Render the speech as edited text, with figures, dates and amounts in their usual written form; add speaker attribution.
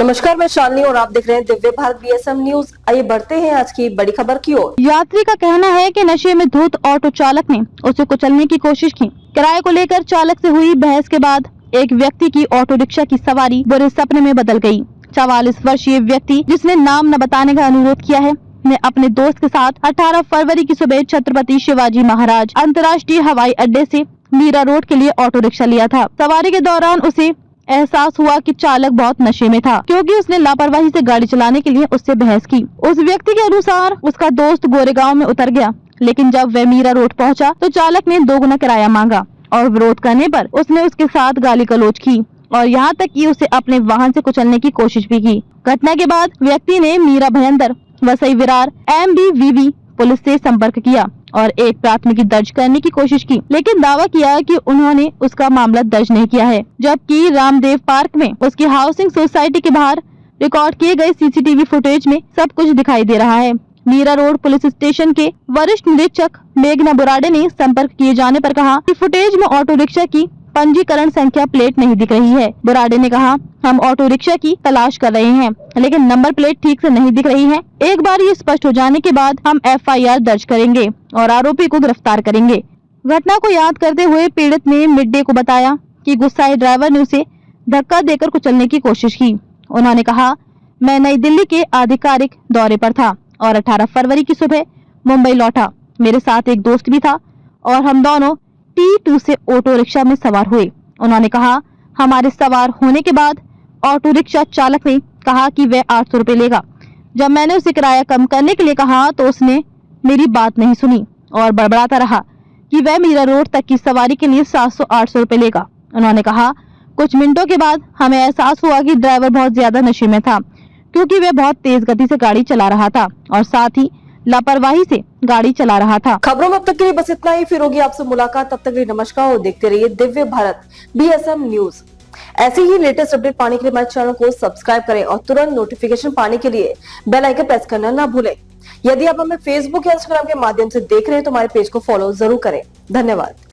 Speaker 1: नमस्कार, मैं शालिनी और आप देख रहे हैं दिव्य भारत BSM न्यूज। आइए बढ़ते हैं आज की बड़ी खबर की ओर।
Speaker 2: यात्री का कहना है कि नशे में धुत ऑटो चालक ने उसे कुचलने की कोशिश की। किराए को लेकर चालक से हुई बहस के बाद एक व्यक्ति की ऑटो रिक्शा की सवारी बुरे सपने में बदल गई। 44 वर्षीय व्यक्ति, जिसने नाम न बताने का अनुरोध किया है, ने अपने दोस्त के साथ 18 फरवरी की सुबह छत्रपति शिवाजी महाराज अंतर्राष्ट्रीय हवाई अड्डे से मीरा रोड के लिए ऑटो रिक्शा लिया था। सवारी के दौरान उसे एहसास हुआ कि चालक बहुत नशे में था, क्योंकि उसने लापरवाही से गाड़ी चलाने के लिए उससे बहस की। उस व्यक्ति के अनुसार उसका दोस्त गोरेगांव में उतर गया, लेकिन जब वह मीरा रोड पहुंचा तो चालक ने दोगुना किराया मांगा और विरोध करने पर उसने उसके साथ गाली गलौज की और यहाँ तक कि उसे अपने वाहन से कुचलने की कोशिश भी की। घटना के बाद व्यक्ति ने मीरा भयंदर वसई विरार MBVV पुलिस से संपर्क किया और एक प्राथमिकी दर्ज करने की कोशिश की, लेकिन दावा किया कि उन्होंने उसका मामला दर्ज नहीं किया है, जबकि रामदेव पार्क में उसकी हाउसिंग सोसाइटी के बाहर रिकॉर्ड किए गए CCTV फुटेज में सब कुछ दिखाई दे रहा है। मीरा रोड पुलिस स्टेशन के वरिष्ठ निरीक्षक मेघना बुराडे ने संपर्क किए जाने पर कहा कि फुटेज में ऑटो रिक्शा की पंजीकरण संख्या प्लेट नहीं दिख रही है। बुराडे ने कहा, हम ऑटो रिक्शा की तलाश कर रहे हैं, लेकिन नंबर प्लेट ठीक से नहीं दिख रही है। एक बार ये स्पष्ट हो जाने के बाद हम FIR दर्ज करेंगे और आरोपी को गिरफ्तार करेंगे। घटना को याद करते हुए पीड़ित ने मिड डे को बताया कि गुस्साए ड्राइवर ने उसे धक्का देकर कुचलने की कोशिश की। उन्होंने कहा, मैं नई दिल्ली के आधिकारिक दौरे पर था और 18 फरवरी की सुबह मुंबई लौटा। मेरे साथ एक दोस्त भी था और हम दोनों T2 से ऑटो रिक्शा में सवार हुए। उन्होंने कहा, हमारे सवार होने के बाद ऑटो रिक्शा चालक ने कहा कि वह 800 रुपए लेगा। जब मैंने उसे किराया कम करने के लिए कहा तो उसने मेरी बात नहीं सुनी और बड़बड़ाता रहा कि वह मीरा रोड तक की सवारी के लिए 700-800 रुपए लेगा। उन्होंने कहा, कुछ मिनटों के बाद हमें एहसास हुआ कि ड्राइवर बहुत ज्यादा नशे में था, क्योंकि वह बहुत तेज गति से गाड़ी चला रहा था और साथ ही लापरवाही से गाड़ी चला रहा था।
Speaker 1: खबरों में अब तक के लिए बस इतना ही। फिर होगी आपसे मुलाकात, तब तक के लिए नमस्कार और देखते रहिए दिव्य भारत BSM न्यूज। ऐसे ही लेटेस्ट अपडेट पाने के लिए हमारे चैनल को सब्सक्राइब करें और तुरंत नोटिफिकेशन पाने के लिए बेल आइकन प्रेस करना ना भूलें। यदि आप हमें फेसबुक या इंस्टाग्राम के माध्यम से देख रहे हैं तो हमारे पेज को फॉलो जरूर करें। धन्यवाद।